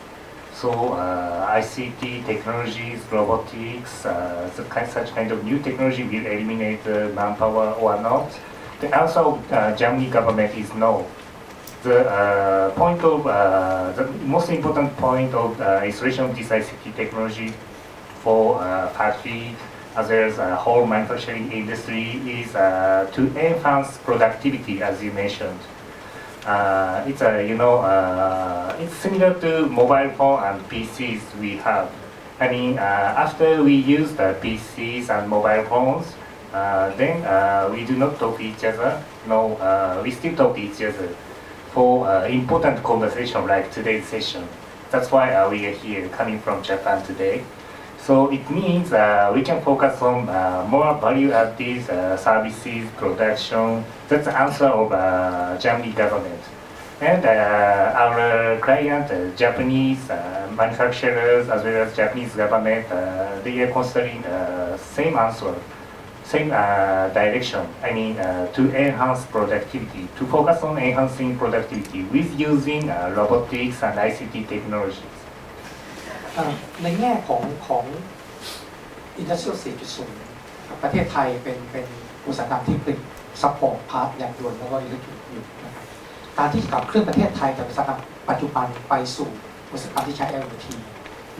So ICT technologies, robotics, such kind of new technology will eliminate manpower or not. The answer of Germany government is no. The point of the most important point of installation of this ICT technology for factory as well as whole manufacturing industry is to enhance productivity, as you mentioned. It's it's similar to mobile phone and PCs we have. I mean, after we use the PCs and mobile phones, then we do not talk to each other. No, we still talk to each other for important conversation like today's session. That's why we are here, coming from Japan today. So it means we can focus on more value-added services, production. That's the answer of Germany government. And our client, Japanese manufacturers as well as Japanese government, they are considering same answer, same direction. I mean, to enhance productivity, to focus on enhancing productivity with using robotics and ICT technologies. ในแง่ของ Industrial 4.0 ประเทศไทยเป็นอุตสาหกรรมที่ผลิตซัพพอร์ตพาร์ทยานยนต์แล้วก็อิเล็กทรอนิกส์อยู่นะครับการที่ขับเคลื่อนประเทศไทยจากอุตสาหกรรมปัจจุบันไปสู่อุตสาหกรรมที่ใช้ IoT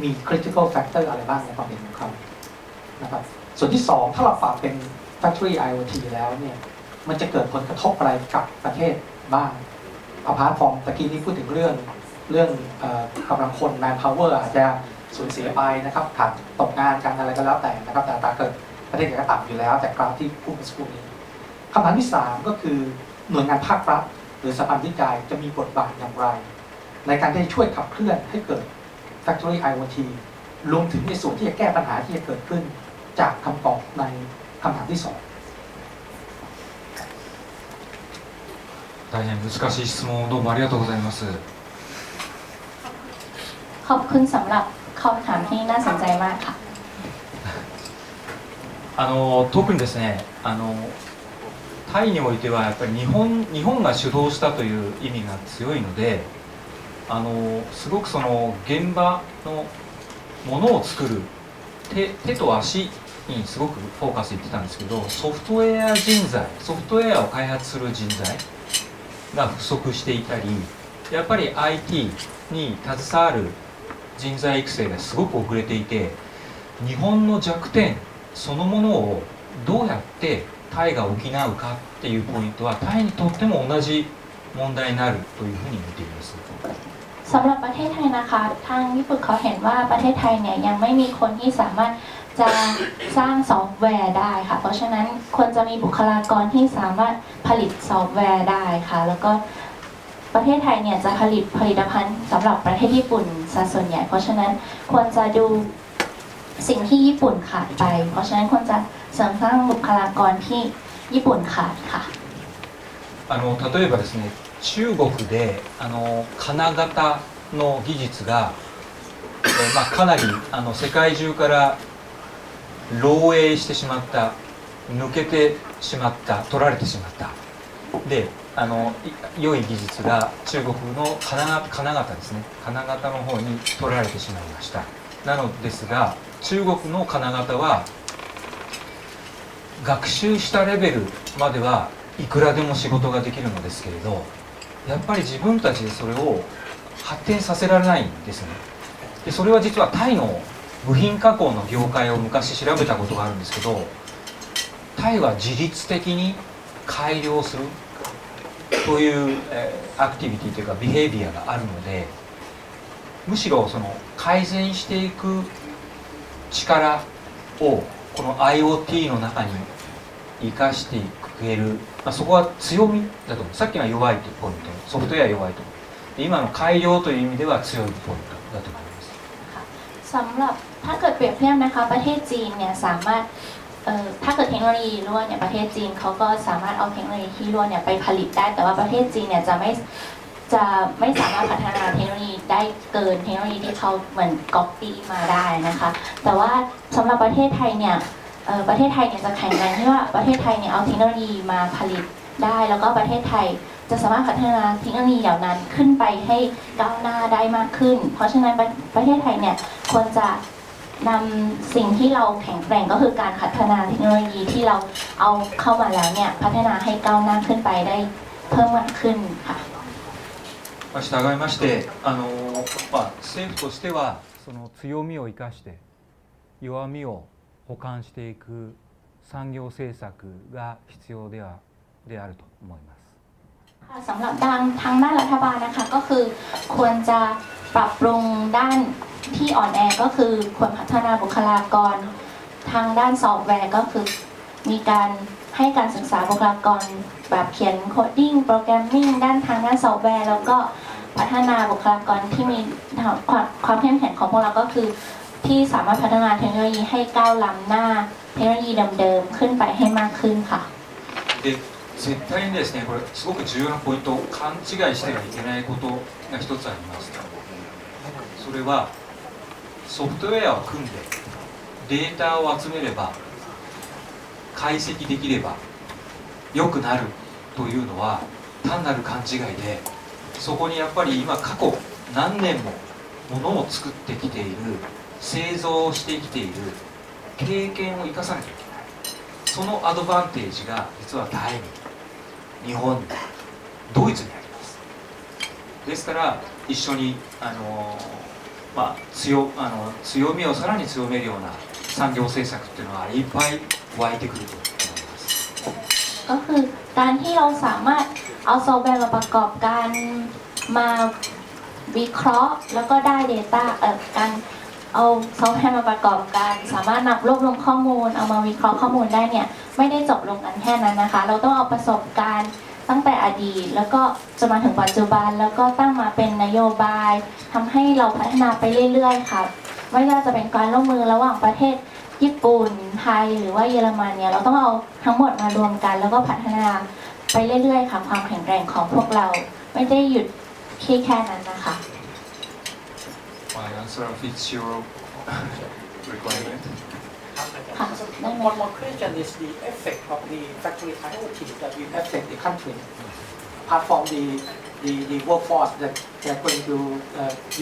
มี critical factor อะไรบ้างในความเห็นของเขานะครับส่วนที่ 2 ถ้าเราปรับเป็น Factory IoT แล้วเนี่ยมันจะเกิดผลกระทบอะไรกับประเทศบ้างอาพาร์ตฟอร์มตะกี้นี้พูดถึงเรื่องกำลังคน manpower อาจจะสูญเสียไปนะครับขาดตกงานกันอะไรก็แล้วแต่นะครับแต่เกิดประเทศก็ต่ำอยู่แล้วแต่กราฟที่พูดเมื่อสักครู่นี้คำถามที่ 3 ก็คือหน่วยงานภาครัฐ หรือสถาบันวิจัยจะมีบทบาทอย่างไร ในการที่จะช่วยขับเคลื่อนให้เกิด Factory IoT รวมถึงในส่วนที่จะแก้ปัญหาที่จะเกิดขึ้นจากคำตอบในคำถามที่ 2大変難しい質問をどうもありがとうございます。ขอบคุณสำหรับคำถามที่น่าสนใจมากค่ะ特にですねタイにおいてはやっぱり日本が主導したという意味が強いのですごくその現場のものを作る手と足にすごくフォーカスいってたんですけど、ソフトウェア人材、ソフトウェアを開発する人材が不足していたり、やっぱり IT に携わる人材育成がすごく遅れていて、日本の弱点そのものをどうやってタイが補うかっていうポイントはタイにとっても同じ問題になるというふうに見ています。สำหรับประเทศไทยนะคะทางญี่ปุ่นเขาเห็นว่าประเทศไทยเนี่ยยังไม่มีคนที่สามารถจะสร้างซอฟต์แวร์ได้ค่ะเพราะฉะนั้นควรจะมีบุคลากรที่สามารถผลิตซอฟต์แวร์ได้ค่ะแล้วก็ประเทศไทยเนี่ยจะผลิตผลิตภัณฑ์สำหรับประเทศญี่ปุ่นซะส่วนใหญ่เพราะฉะนั้นควรจะดูสิ่งที่ญี่ปุ่นขาดไปเพราะฉะนั้นควรจะเสริมสร้างบุคลากรที่ญี่ปุ่นขาดค่ะ例えばですね中国で金型の技術が、かなり世界中から漏洩してしまった抜けてしまった取られてしまったで良い技術が中国の金型ですね金型の方に取られてしまいましたなのですが中国の金型は学習したレベルまではいくらでも仕事ができるのですけれどやっぱり自分たちでそれを発展させられないんですねでそれは実はタイの部品加工の業界を昔調べたことがあるんですけどタイは自律的に改良するという、アクティビティというかビヘイビアがあるのでむしろその改善していく力をこの IoT の中に生かしていける、そこは強みだと思うさっきの弱いポイントソフトウェア弱いところで今の改良という意味では強いポイントだと思いますสำหรับถ้าเกิดเปรียบเทียบนะคะประเทศจีนเนี่ยสามารถถ้าเกิดเทคโนโลยีรั่วเนี่ยประเทศจีนเขาก็สามารถเอาเทคโนโลยีที่รั่วเนี่ยไปผลิตได้แต่ว่าประเทศจีนเนี่ยจะไม่สามารถพัฒนาเทคโนโลยีได้เกินเทคโนโลยีที่เขาเหมือนก๊อปปี้มาได้นะคะแต่ว่าสำหรับประเทศไทยเนี่ยประเทศไทยเนี่ยจะแข็งแรงที่ว่าประเทศไทยเนี่ยเอาเทคโนโลยีมาผลิตได้แล้วก็ประเทศไทยจะสามารถพัฒนาเทคโนโลยีเหล่านั้นขึ้นไปให้ก้าวหน้าได้มากขึ้นเพราะฉะนั้นประเทศไทยเนี่ยควรจะนำสิ่งที่เราแข็งแกร่งก็คือการพัฒนาเทคโนโลยีที่เราเอาเข้ามาแล้วเนี่ยพัฒนาให้ก้าวหน้าขึ้นไปได้เพิ่มมากขึ้นค่ะ従いまして政府としてはその強みを生かして弱みを補完していく産業政策が必要であると思いますสำหรับทางด้านรัฐบาลนะคะก็คือควรจะปรับปรุงด้านที่อ่อนแอก็คือควรพัฒนาบุคลากรทางด้านซอฟต์แวร์ก็คือมีการให้การศึกษาบุคลากรแบบเขียนโคดดิ้งโปรแกรมมิ่งด้านทางด้านซอฟต์แวร์แล้วก็พัฒนาบุคลากรที่มีความเข้มแข็งของพวกเราก็คือที่สามารถพัฒนาเทคโนโลยีให้ก้าวล้ำหน้าเทคโนโลยีเดิมๆขึ้นไปให้มากขึ้นค่ะ絶対にですねこれすごく重要なポイント勘違いしてはいけないことが一つありますそれはソフトウェアを組んでデータを集めれば解析できれば良くなるというのは単なる勘違いでそこにやっぱり今過去何年もものを作ってきている製造をしてきている経験を生かさなきゃいけないそのアドバンテージが実はタイに日本にドイツにありますですから一緒に強みをさらに強めるような産業政策っていうのはいっぱい湧いてくると思いますก็คือการที่เราสามารถเอาซอฟต์แวร์มาประกอบการมาวิเคราะห์แล้วก็ได้ Data การเอาซอฟต์แวร์มาประกอบการสามารถนำรวบรวมข้อมูลเอามาวิเคราะห์ข้อมูลได้เนี่ยไม่ได้จบลงกันแค่นั้นนะคะเราต้องเอาประสบการณ์ต ตั้งแต่อดีตแล้วก็จะมาถึงปัจจุบันแล้วก็ตั้งมาเป็นนโยบายทำให้เราพัฒนาไปเรื่อยๆค่ะไม่ว่าจะเป็นการร่วมมือระหว่างประเทศญี่ปุ่นไทยหรือว่าเยอรมันเนี่ยเราต้องเอาทั้งหมดมารวมกันแล้วก็พัฒนาไปเรื่อยๆค่ะความแข็งแกร่งของพวกเราไม่ได้หยุดแค่นั้นนะคะ My answer fits your requirement. ค่ะได้ไหม One more question is the effect of the factory IoT that will affect the country. Apart from the workforce that they're going to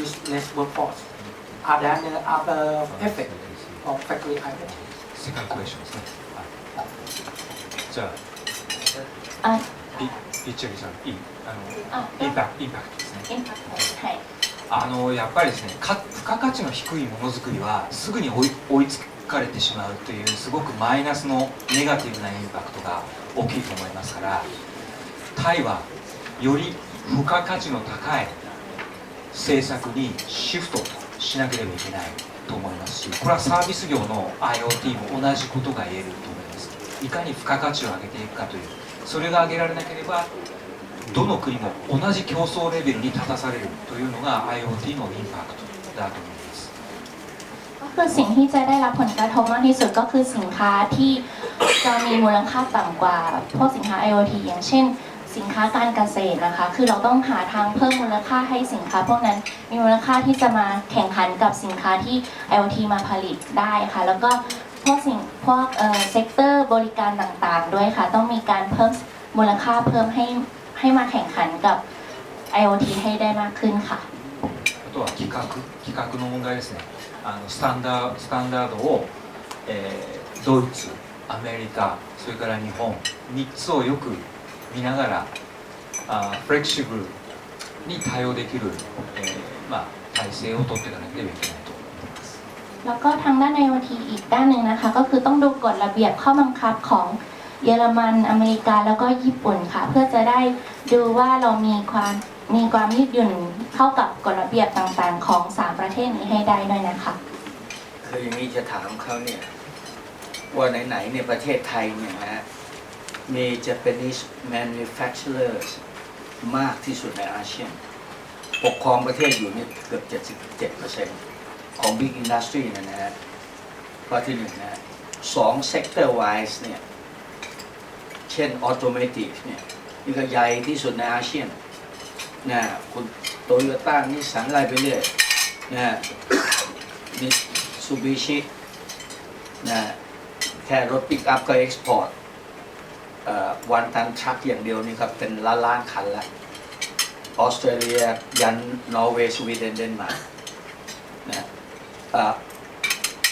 use less workforce, are there any other effect of factory IoT? Second question ですね。じゃああ、リッチャリさん、インパクトですね。インパクトはいやっぱりですね、付加価値の低いものづくりはすぐに追いつかれてしまうというすごくマイナスのネガティブなインパクトが大きいと思いますから、タイはより付加価値の高い政策にシフトしなければいけないと思いますし、これはサービス業の IoT も同じことが言えると思います。いかに付加価値を上げていくかという、それが上げられなければどの国も同じ競争レベルに立たされるというのが IoT のインパクトだと思います。ก็คือสิ่งที่จะได้รับผลกระทบมากที่สุดก็คือสินค้าที่จะมีมูลค่าต่ำกว่าพวกสินค้า IoT อย่างเช่นสินค้าการเกษตรนะคะคือเราต้องหาทางเพิ่มมูลค่าให้สินค้าพวกนั้นมีมูลค่าที่จะมาแข่งขันกับสินค้าที่ IoT มาผลิตได้ค่ะแล้วก็พวกเซกเตอร์บริการต่างๆด้วยค่ะต้องมีการเพิ่มมูลค่าเพิ่มให้มาแข่งขันกับ IoT ให้ได้มากขึ้นค่ะあとは規格の問題ですね。スタンダードを、ドイツ、アメリカ、それから日本3つをよく見ながらフレキシブルに対応できる、体制を取っていかなければいけないと思います。แล้วก็ทางด้าน IoT อีกด้านหนึ่งนะคะก็คือต้องดูกฎระเบียบข้อบังคับของเยอรมันอเมริกาแล้วก็ญี่ปุ่นค่ะเพื่อจะได้ดูว่าเรามีความยืดหยุ่นเข้ากับกฎระเบียบต่างๆของ3ประเทศนี้ให้ได้ด้วยนะคะคืออย่างนี้จะถามเขาเนี่ยว่าไหนๆในประเทศไทยเนี่ยนะมี Japanese manufacturers มากที่สุดในอาเซียนปกครองประเทศอยู่นี่เกือบ 77% ของ Big Industry นะฮะข้อที่1นะ2 sector wise เนี่ยเช่น Automotive เนี่ยนี่ก็ใหญ่ที่สุดในอาเซียนนะคุณโตโยต้านิสสันไล่ไปเรื่อยนะมิตซูบิชินะแค่รถปิกอัพก็เอ็กซ์พอร์ตวันตันทรัคอย่างเดียวนี่ครับเป็นล้านคันละออสเตรเลียยันนอร์เวย์สวีเดนเดนมาร์กนะ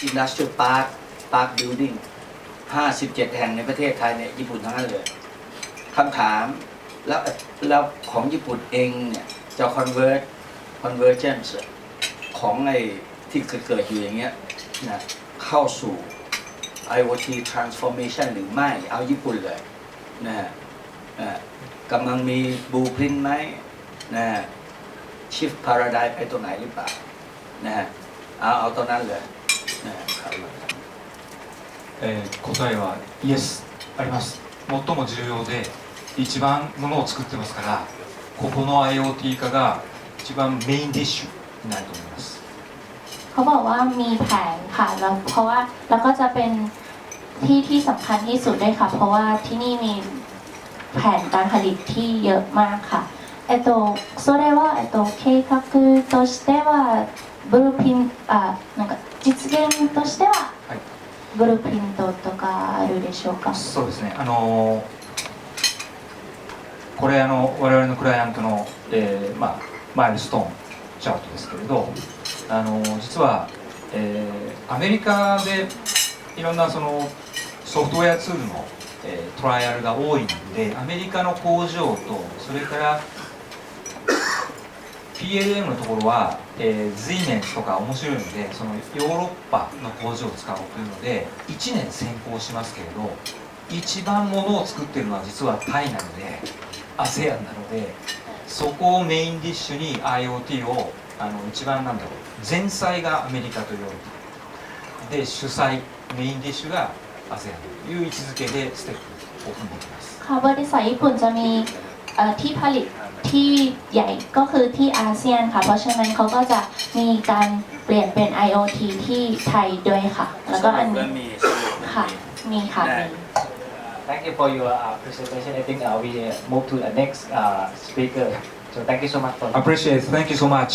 อินดัสเทรียลพาร์คบิลดิ้ง57 แห่งในประเทศไทยเนี่ยญี่ปุ่นทั้งนั้นเลยคำถามแล้วของญี่ปุ่นเองเนี่ยจะ convergence ของไอ้ที่เกิดอยู่อย่างเงี้ยนะเข้าสู่ IoT transformation หรือไม่เอาญี่ปุ่นเลยนะกำลังมี blueprint ไหมนะ shift paradigm ไปตัวไหนหรือเปล่านะเอาตัวนั้นเลยนะครับ答えはイエスあります。最も重要で一番ものを作ってますから、ここの IoT 化が一番メインディッシュになると思います。เขาบอกว่ามีแผนค่ะแล้วเพราะว่าแล้วก็จะเป็นที่สำคัญที่สุดด้วยค่ะเพราะว่าที่นี่มีแผนการผลิตที่เยอะมากค่ะそれは計画としてはブループリンなんか実現としてはブループリントとかあるでしょうか。そうですね。これ我々のクライアントの、マイルストーンチャートですけれど、実は、アメリカでいろんなそのソフトウェアツールの、トライアルが多いので、アメリカの工場とそれからPLM のところは、ズイメンツとか面白いのでそのヨーロッパの工場を使おうというので1年先行しますけれど一番ものを作っているのは実はタイなので ASEAN なのでそこをメインディッシュに IoT を一番前菜がアメリカとヨーロッパで主催メインディッシュが ASEAN という位置づけでステップを踏んでいきます。บริษัทญี่ปุ่นจะมี ที่ผลิตที่ใหญ่ก็คือที่อาเซียนค่ะเพราะฉะนั้นเขาก็จะมีการเปลี่ยนเป็น IoT ที่ไทยด้วยค่ะแล้วก็อันนี้ค่ะมีค่ะมี Thank you for your presentation. I think we move to the next speaker. So thank you so much for. Appreciate. Thank you so much.